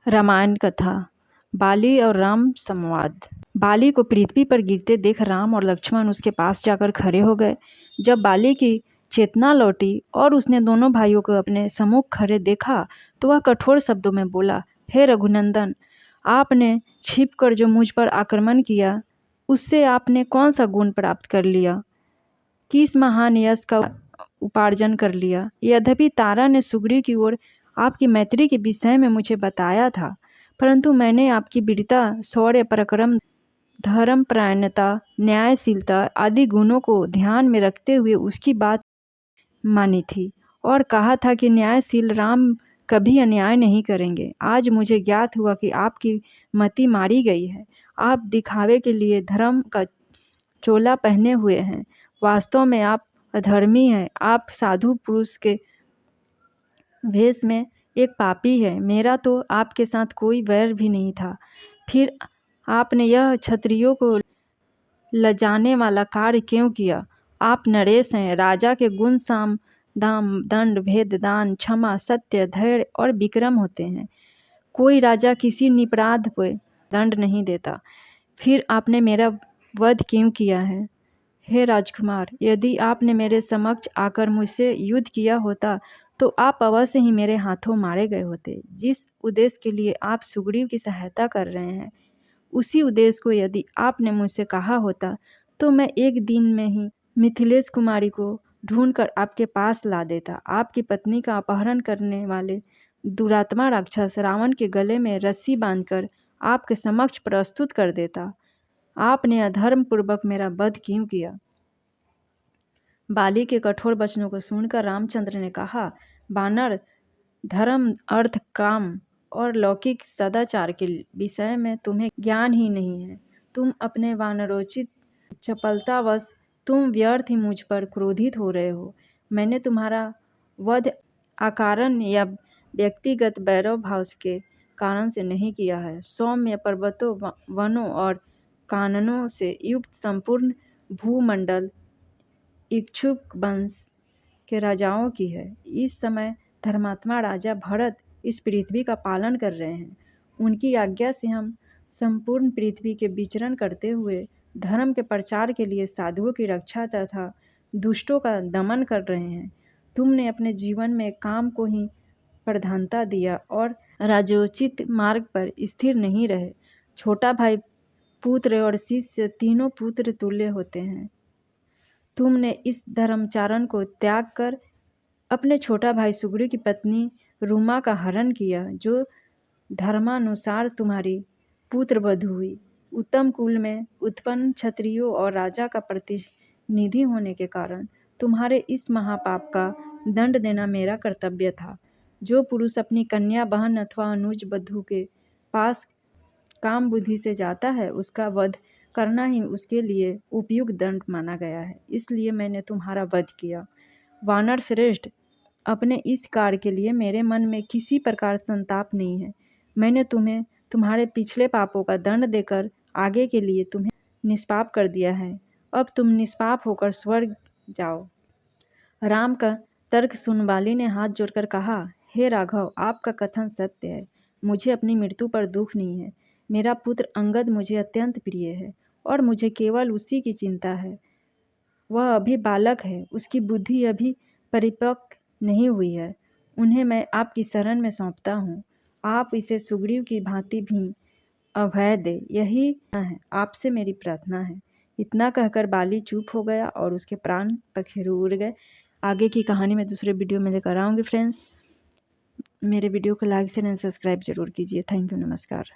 रामायण कथा। बाली और राम संवाद। बाली को पृथ्वी पर गिरते देख राम और लक्ष्मण उसके पास जाकर खड़े हो गए। जब बाली की चेतना लौटी और उसने दोनों भाइयों को अपने सम्मुख खड़े देखा तो वह कठोर शब्दों में बोला, हे रघुनंदन, आपने छिपकर जो मुझ पर आक्रमण किया उससे आपने कौन सा गुण प्राप्त कर लिया, किस महान यश का उपार्जन कर लिया। यद्यपि तारा ने सुग्रीव की ओर आपकी मैत्री के विषय में मुझे बताया था, परंतु मैंने आपकी वीरता, शौर्य, पराक्रम, धर्मपरायणता, न्यायशीलता आदि गुणों को ध्यान में रखते हुए उसकी बात मानी थी और कहा था कि न्यायशील राम कभी अन्याय नहीं करेंगे। आज मुझे ज्ञात हुआ कि आपकी मति मारी गई है। आप दिखावे के लिए धर्म का चोला पहने हुए हैं, वास्तव में आप अधर्मी हैं। आप साधु पुरुष के भेष में एक पापी है। मेरा तो आपके साथ कोई वैर भी नहीं था, फिर आपने यह क्षत्रियों को लजाने वाला कार्य क्यों किया। आप नरेश हैं। राजा के गुण साम दाम दंड भेद दान क्षमा सत्य धैर्य और विक्रम होते हैं। कोई राजा किसी निपराध को दंड नहीं देता, फिर आपने मेरा वध क्यों किया है। हे राजकुमार, यदि आपने मेरे समक्ष आकर मुझसे युद्ध किया होता तो आप अवश्य ही मेरे हाथों मारे गए होते। जिस उद्देश्य के लिए आप सुग्रीव की सहायता कर रहे हैं, उसी उद्देश्य को यदि आपने मुझसे कहा होता तो मैं एक दिन में ही मिथिलेश कुमारी को ढूंढकर आपके पास ला देता। आपकी पत्नी का अपहरण करने वाले दुरात्मा राक्षस रावण के गले में रस्सी बांधकर आपके समक्ष प्रस्तुत कर देता। आपने अधर्म पूर्वक मेरा वध क्यों किया। बाली के कठोर वचनों को सुनकर रामचंद्र ने कहा, वानर, धर्म अर्थ काम और लौकिक सदाचार के विषय में तुम्हें ज्ञान ही नहीं है। तुम अपने वानरोचित चपलतावश तुम व्यर्थ ही मुझ पर क्रोधित हो रहे हो। मैंने तुम्हारा वध अकारण या व्यक्तिगत वैरव भाव के कारण से नहीं किया है। सौम्य पर्वतों, वनों और काननों से युक्त संपूर्ण भूमंडल इक्ष्वाकु वंश के राजाओं की है। इस समय धर्मात्मा राजा भरत इस पृथ्वी का पालन कर रहे हैं। उनकी आज्ञा से हम संपूर्ण पृथ्वी के विचरण करते हुए धर्म के प्रचार के लिए साधुओं की रक्षा तथा दुष्टों का दमन कर रहे हैं। तुमने अपने जीवन में काम को ही प्रधानता दिया और राजोचित मार्ग पर स्थिर नहीं रहे। छोटा भाई, पुत्र और शिष्य तीनों पुत्र तुल्य होते हैं। तुमने इस धर्माचरण को त्याग कर अपने छोटा भाई सुग्रीव की पत्नी रूमा का हरण किया, जो धर्मानुसार तुम्हारी पुत्र वधू हुई। उत्तम कुल में उत्पन्न क्षत्रियों और राजा का प्रतिनिधि होने के कारण तुम्हारे इस महापाप का दंड देना मेरा कर्तव्य था। जो पुरुष अपनी कन्या, बहन अथवा अनुज बधू के पास काम बुद्धि से जाता है, उसका वध करना ही उसके लिए उपयुक्त दंड माना गया है। इसलिए मैंने तुम्हारा वध किया। वानर श्रेष्ठ, अपने इस कार्य के लिए मेरे मन में किसी प्रकार संताप नहीं है। मैंने तुम्हें तुम्हारे पिछले पापों का दंड देकर आगे के लिए तुम्हें निष्पाप कर दिया है। अब तुम निष्पाप होकर स्वर्ग जाओ। राम का तर्क सुन बाली ने हाथ जोड़कर कहा, हे राघव, आपका कथन सत्य है। मुझे अपनी मृत्यु पर दुख नहीं है। मेरा पुत्र अंगद मुझे अत्यंत प्रिय है और मुझे केवल उसी की चिंता है। वह अभी बालक है, उसकी बुद्धि अभी परिपक्व नहीं हुई है। उन्हें मैं आपकी शरण में सौंपता हूँ। आप इसे सुग्रीव की भांति भी अभय दे, यही है आपसे मेरी प्रार्थना है। इतना कहकर बाली चुप हो गया और उसके प्राण पखेरु उड़ गए। आगे की कहानी मैं दूसरे वीडियो में लेकर आऊँगी। फ्रेंड्स, मेरे वीडियो को लाइक शेयर एंड सब्सक्राइब जरूर कीजिए। थैंक यू, नमस्कार।